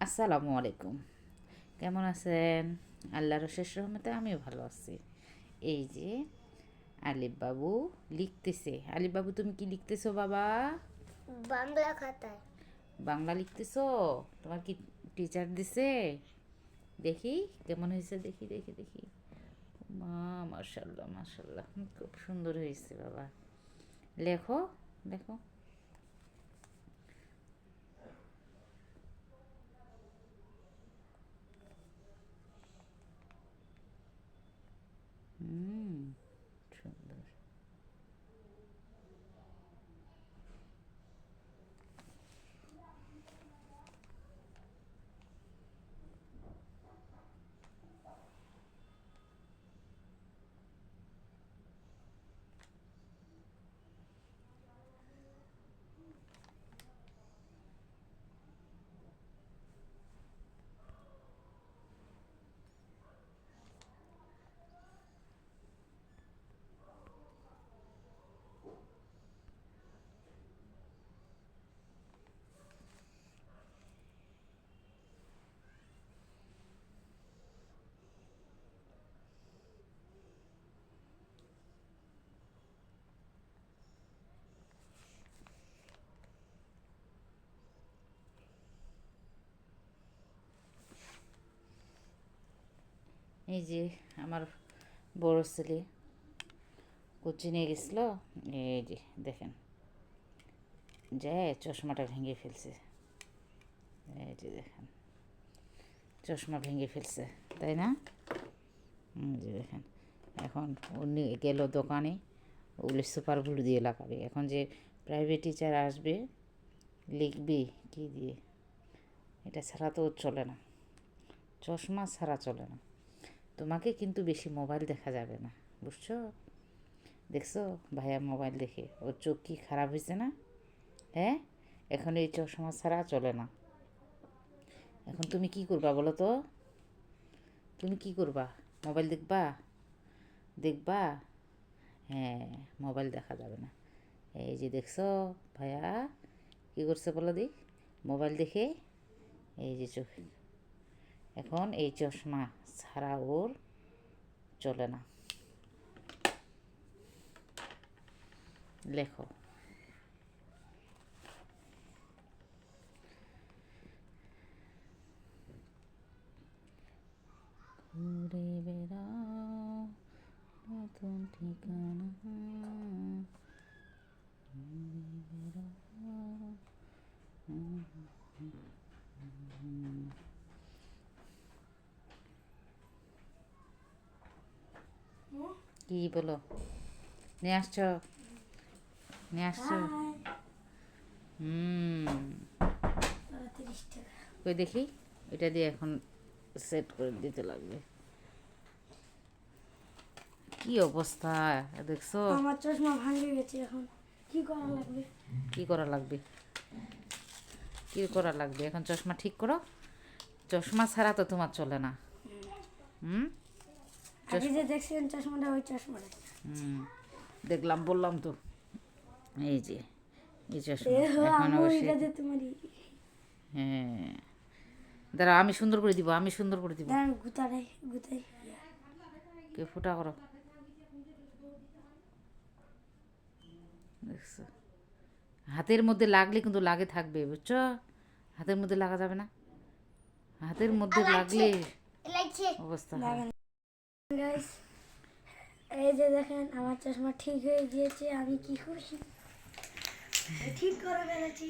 আসসালামু আলাইকুম। কেমন আছেন? আল্লাহর অশেষ রহমতে আমিও ভালো আছি। এই যে আলিফ বাবু লিখতেছে। আলিফ বাবু, তুমি কি লিখতেছো বাবা? বাংলা খাতায়। বাংলা লিখতেছো? তোমার কি টিচার দিছে? দেখি কেমন হয়েছে, দেখি দেখি দেখি। মা, মাশাল্লাহ মাশাল্লাহ, খুব সুন্দর হয়েছে বাবা। লেখো লেখো। হুম, সুন্দর। এই যে আমার বড় ছেলে কোচিংয়ে গেছিলো। এই যে দেখেন, যে চশমাটা ভেঙে ফেলছে। এই যে দেখেন, চশমা ভেঙে ফেলছে, তাই না? এই যে দেখেন, এখন উনি গেল দোকানে, ওগুলো সুপার গ্লু দিয়ে লাগাবে। এখন যে প্রাইভেট টিচার আসবে, লিখবে কি দিয়ে? এটা ছাড়া তো চলে না, চশমা ছাড়া চলে না। তোমাকে কিন্তু বেশি মোবাইল দেখা যাবে না, বুঝছো? দেখছো ভাইয়া মোবাইল দেখে ওর চোখ কি খারাপ হয়েছে না? হ্যাঁ, এখন এই চশমা ছাড়া চলে না। এখন তুমি কি করবা বলো তো? তুমি কি করবা? মোবাইল দেখবা? দেখবা? হ্যাঁ, মোবাইল দেখা যাবে না। এই যে দেখছো ভাইয়া কী করছে বলো দি? মোবাইল দেখে এই যে চোখ, এখন এই চশমা ছাড়া ওর চলে না। লেখো। ঘুরে বেড়াও নতুন ঠিকানা, ঘুরে বেড়াও। কি বলো? নিয়ে আসছো? নিয়ে আসছো? হুম, 30 টাকা। কই দেখি। এটা দিয়ে এখন সেট করে দিতে লাগবে। কি অবস্থা দেখছো? আমার চশমা ভাঙে গেছে, এখন কি করা লাগবে? কি করা লাগবে? কি করা লাগবে? এখন চশমা ঠিক করো। চশমা ছাড়া তো তোমার চলে না। হুম, আগে যে দেখছিলেন চশমাটা, ওই চশমাটা। হুম, দেখলাম, বললাম তো। এই যে এই চশমা এখন আম্মু অবশ্যই। এটা যে তোমারই। হ্যাঁ, দাঁড়া, আমি সুন্দর করে দিব, আমি সুন্দর করে দিব। দাঁড়ান, গুতাই গুতাই। কে ফুটা করো, দেখছো? হাতের মধ্যে লাগলে কিন্তু লাগে থাকবে, বুঝছো? হাতের মধ্যে লাগা যাবে না। হাতের মধ্যে লাগলে অবস্থা হয়। দেখেন গাইস, এই যে দেখেন আমার চশমা ঠিক হয়ে গিয়েছে। আমি কি খুশি, ঠিক করে ফেলেছি।